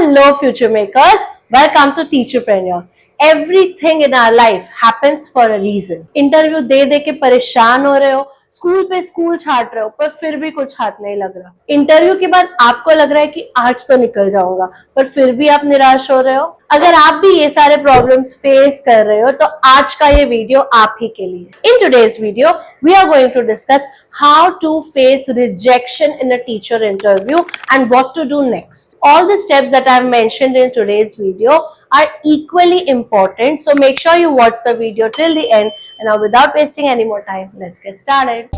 Hello, future makers. Welcome to Teacherpreneur. Everything in our life happens for a reason. Interview दे दे के परेशान हो रहे हो, स्कूल पे स्कूल छाट रहे हो, पर फिर भी कुछ हाथ नहीं लग रहा। इंटरव्यू के बाद आपको लग रहा है कि आज तो निकल जाऊंगा, पर फिर भी आप निराश हो रहे हो। अगर आप भी ये सारे प्रॉब्लम्स फेस कर रहे हो तो आज का ये वीडियो आप ही के लिए। In today's video we are going to discuss how to face rejection in a teacher interview and what to do next. All the steps that I have mentioned in today's video are equally important, so make sure you watch the video till the end. And now without wasting any more time, let's get started.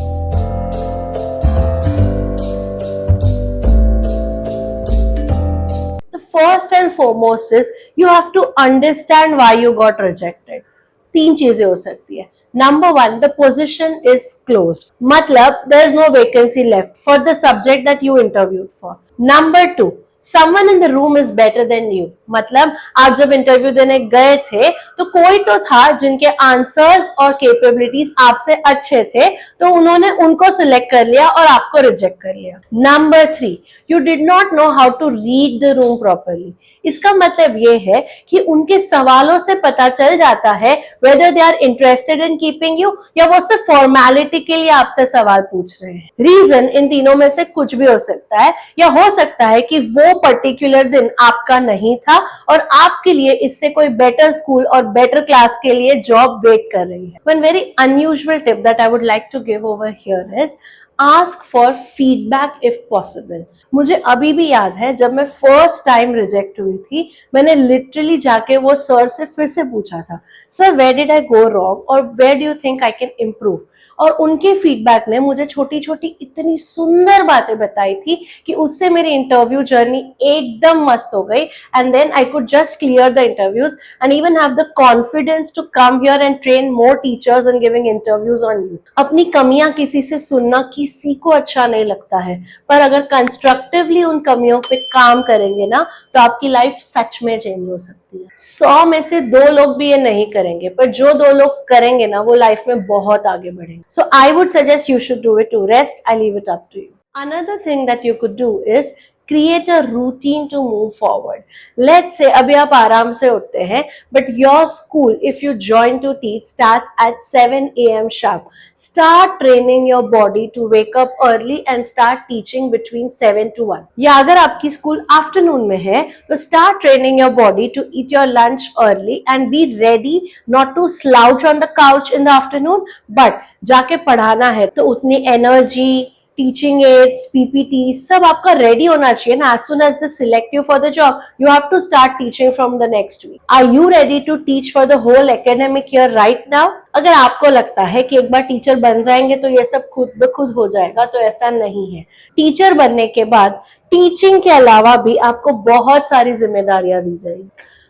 The first and foremost is you have to understand why you got rejected. तीन चीजें हो सकती है। Number one, the position is closed. मतलब there is no vacancy left for the subject that you interviewed for. Number two, someone in the room is better than you. मतलब आप जब interview देने गए थे तो कोई तो था जिनके आंसर्स और कैपेबिलिटीज आपसे अच्छे थे, तो उन्होंने उनको सिलेक्ट कर लिया और आपको रिजेक्ट कर लिया। Number three, you did not know how to read the room properly. इसका मतलब ये है कि उनके सवालों से पता चल जाता है whether they are interested in keeping you या वो सिर्फ फॉर्मेलिटी के लिए आपसे सवाल पूछ रहे हैं। रीजन इन तीनों में से कुछ भी हो सकता है, या हो सकता है कि वो पर्टिकुलर दिन आपका नहीं था और आपके लिए इससे कोई बेटर स्कूल और बेटर क्लास के लिए जॉब वेट कर रही है। One very unusual tip that I would like to give over here is ask for feedback if possible. मुझे अभी भी याद है जब मैं फर्स्ट टाइम रिजेक्ट हुई थी, मैंने लिटरली जाके वो सर से फिर से पूछा था, sir where did I go wrong और where do you think I can improve. और उनके फीडबैक ने मुझे छोटी छोटी इतनी सुंदर बातें बताई थी कि उससे मेरी इंटरव्यू जर्नी एकदम मस्त हो गई। And then I could just clear the interviews and even have the confidence to come here and train more teachers in giving interviews on you. अपनी कमियां किसी से सुनना किसी को अच्छा नहीं लगता है, पर अगर कंस्ट्रक्टिवली उन कमियों पे काम करेंगे ना तो आपकी लाइफ सच में चेंज हो सकती है। 100 में से 2 लोग भी ये नहीं करेंगे, पर जो 2 लोग करेंगे ना वो लाइफ में बहुत आगे बढ़ेंगे। So I would suggest you should do it. To rest, I leave it up to you. Another thing that you could do is create a routine to move forward. Let's say अभी आप आराम से उठते हैं, but your school, if you join to teach, starts at 7 a.m. sharp. Start training your body to wake up early and start teaching between 7 to 1. या अगर आपकी school afternoon में है तो start training your body to eat your lunch early and be ready not to slouch on the couch in the afternoon, but जाके पढ़ाना है तो उतनी एनर्जी, टीचिंग एड्स, पीपीटी सब आपका रेडी होना चाहिए ना। As soon as they select you for the job, you have to start teaching from the next week. Are you ready to teach for the whole academic year right now? अगर आपको लगता है कि एक बार teacher बन जाएंगे तो ये सब खुद ब खुद हो जाएगा, तो ऐसा नहीं है। टीचर बनने के बाद टीचिंग के अलावा भी आपको बहुत सारी जिम्मेदारियां दी जाएगी।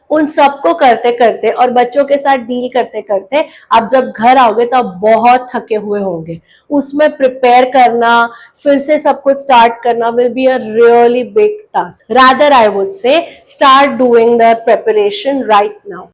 उन सबको करते करते और बच्चों के साथ डील करते करते आप जब घर आओगे तो आप बहुत थके हुए होंगे। उसमें प्रिपेयर करना, फिर से सब कुछ स्टार्ट करना will be a really big task. Rather I would say start doing the preparation right now.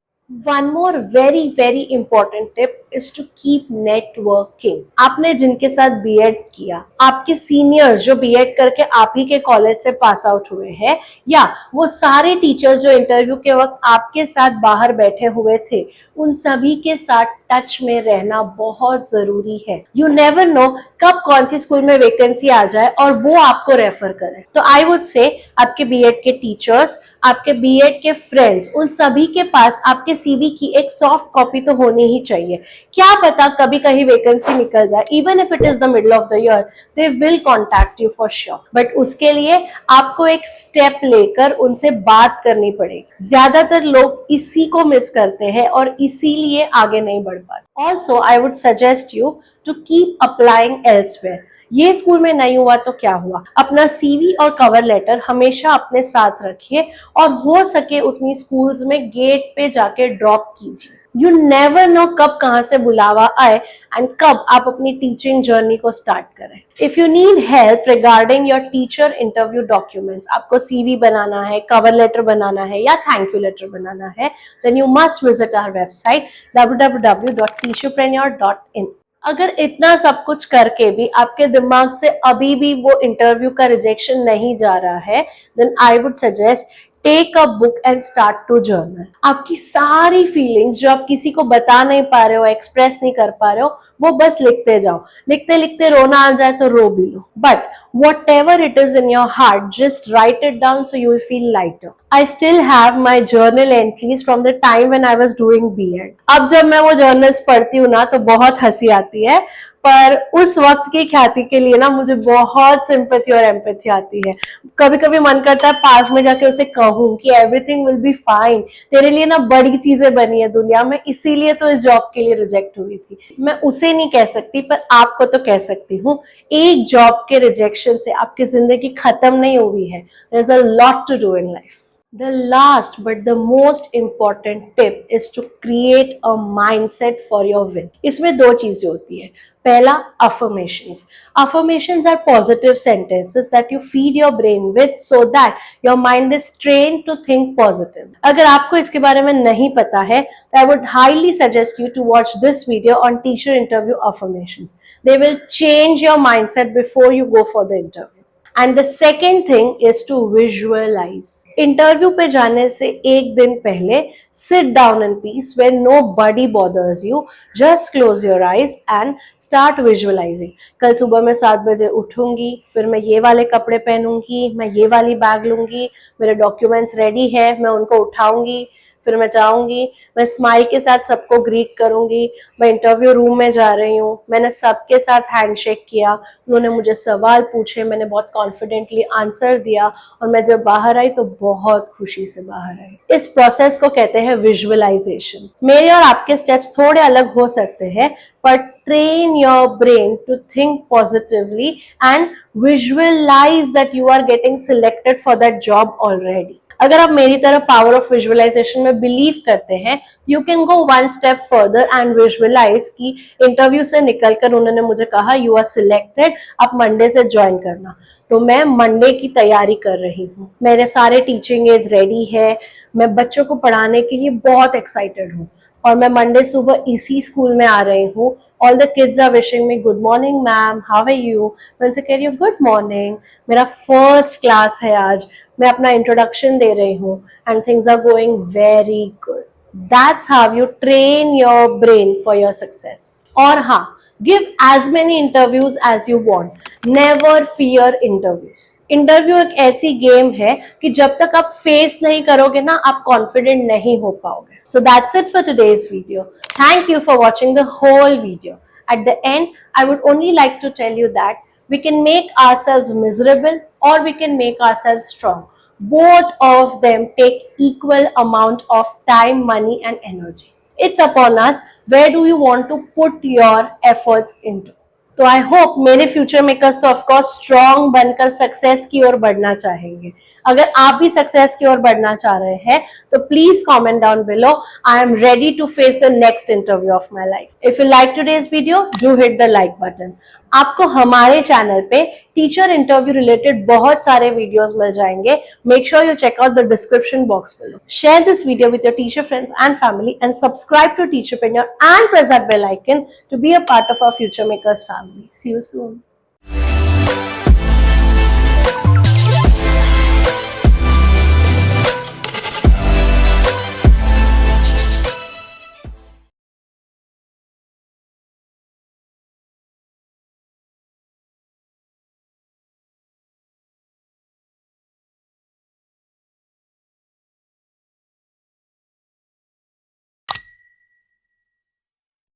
One more very very important tip is to keep networking. आपने जिनके साथ बीएड किया, आपके सीनियर्स जो बीएड करके आप ही के कॉलेज से पास आउट हुए हैं, या वो सारे टीचर्स जो इंटरव्यू के वक्त आपके साथ बाहर बैठे हुए थे, उन सभी के साथ टच में रहना बहुत जरूरी है। यू नेवर नो कब कौन सी स्कूल में वैकेंसी आ जाए और वो आपको रेफर करे। तो आई वुड से आपके बीएड के टीचर्स, आपके बीएड के फ्रेंड्स, उन सभी के पास आपके सीवी की एक सॉफ्ट कॉपी तो होनी ही चाहिए। क्या पता कभी कहीं वैकेंसी निकल जाए, even if it is the middle of the year, they will contact you for sure. But उसके लिए आपको एक स्टेप लेकर उनसे बात करनी पड़ेगी। ज्यादातर लोग इसी को मिस करते हैं और इसीलिए आगे नहीं बढ़ पाते। Also I would suggest you to keep applying elsewhere. ये स्कूल में नहीं हुआ तो क्या हुआ, अपना सीवी और कवर लेटर हमेशा अपने साथ रखिए और हो सके उतनी स्कूल्स में गेट पे जाके ड्रॉप कीजिए। यू नेवर नो कब कहां से बुलावा आए एंड कब आप अपनी टीचिंग जर्नी को स्टार्ट करें। If you need help regarding your teacher interview documents, आपको सीवी बनाना है, कवर लेटर बनाना है या थैंक यू लेटर बनाना है, then you must visit our website www.teacherpreneur.in। अगर इतना सब कुछ करके भी आपके दिमाग से अभी भी वो इंटरव्यू का रिजेक्शन नहीं जा रहा है, then I would suggest take a book and start to journal. आपकी सारी फीलिंग्स जो आप किसी को बता नहीं पा रहे हो, एक्सप्रेस नहीं कर पा रहे हो, वो बस लिखते जाओ। लिखते लिखते रोना आ जाए तो रो भी लो, but whatever it is in your heart, just write it down so you will feel lighter. I still have my journal entries from the time when I was doing B.Ed. अब जब मैं वो journals पढ़ती हूँ ना तो बहुत हंसी आती है, पर उस वक्त की ख्याति के लिए ना मुझे बहुत सिंपैथी और एम्पैथी आती है। कभी कभी मन करता है पास में जाके उसे कहूँ कि एवरीथिंग विल बी फाइन, तेरे लिए ना बड़ी चीजें बनी है दुनिया में, इसीलिए तो इस जॉब के लिए रिजेक्ट हुई थी। मैं उसे नहीं कह सकती पर आपको तो कह सकती हूँ, एक जॉब के रिजेक्शन से आपकी जिंदगी खत्म नहीं हुई है। There is a lot to do in life. The last but the most important tip is to create a mindset for your win. इसमें दो चीजें होती है। पहला, affirmations. Affirmations are positive sentences that you feed your brain with so that your mind is trained to think positive. अगर आपको इसके बारे में नहीं पता है तो I would highly suggest you to watch this video on teacher interview affirmations. They will change your mindset before you go for the interview. And the second thing is to visualise. Interview पे जाने से एक दिन पहले sit down in peace when nobody bothers you, just close your eyes and start visualising. कल सुबह मैं 7 बजे उठूंगी, फिर मैं ये वाले कपड़े पहनूंगी, मैं ये वाली बैग लूंगी, मेरे डॉक्यूमेंट्स रेडी है, मैं उनको उठाऊंगी, फिर मैं जाऊंगी, मैं स्माइल के साथ सबको ग्रीट करूंगी, मैं इंटरव्यू रूम में जा रही हूँ, मैंने सबके साथ हैंडशेक किया, उन्होंने मुझे सवाल पूछे, मैंने बहुत कॉन्फिडेंटली आंसर दिया और मैं जब बाहर आई तो बहुत खुशी से बाहर आई। इस प्रोसेस को कहते हैं विजुअलाइजेशन। मेरे और आपके स्टेप्स थोड़े अलग हो सकते हैं, पर train your brain to think positively and visualise that you are getting selected for that job already. अगर आप मेरी तरह पावर ऑफ विजुअलाइजेशन में बिलीव करते हैं, you can go one step further and visualise कि इंटरव्यू से निकलकर उन्होंने मुझे कहा यू आर सिलेक्टेड, आप मंडे से ज्वाइन करना। तो मैं मंडे की तैयारी कर रही हूँ, मेरे सारे टीचिंग एड्स रेडी है, मैं बच्चों को पढ़ाने के लिए बहुत एक्साइटेड हूँ और मैं मंडे सुबह इसी स्कूल में आ रही हूँ। All the kids are wishing me good morning ma'am, how are you. मैं उनसे कह रही हूँ गुड मॉर्निंग, मेरा फर्स्ट क्लास है आज, मैं अपना इंट्रोडक्शन दे रही हूँ and things are going very good. That's how you train your brain for your success. और हाँ, give as many interviews as you want, never fear interviews. Interview एक ऐसी गेम है कि जब तक आप फेस नहीं करोगे ना, आप कॉन्फिडेंट नहीं हो पाओगे। So that's it for today's video. Thank you for watching the whole video. At the end, I would only like to tell you that we can make ourselves miserable or we can make ourselves strong. Both of them take equal amount of time, money and energy. It's upon us, where do you want to put your efforts into. तो I hope मेरे future makers तो of course strong बनकर success की ओर बढ़ना चाहेंगे। अगर आप भी सक्सेस की ओर बढ़ना चाह रहे हैं तो please comment down below. I am ready to face the next interview of my life. If you like today's video, do hit the like button. आपको हमारे चैनल पे टीचर इंटरव्यू रिलेटेड बहुत सारे वीडियोस मिल जाएंगे। Make sure you check out the description box below. Share this video with your teacher friends and family and subscribe to टीचरपेनियर and press that bell icon to be a part of our Future Makers family. See you soon.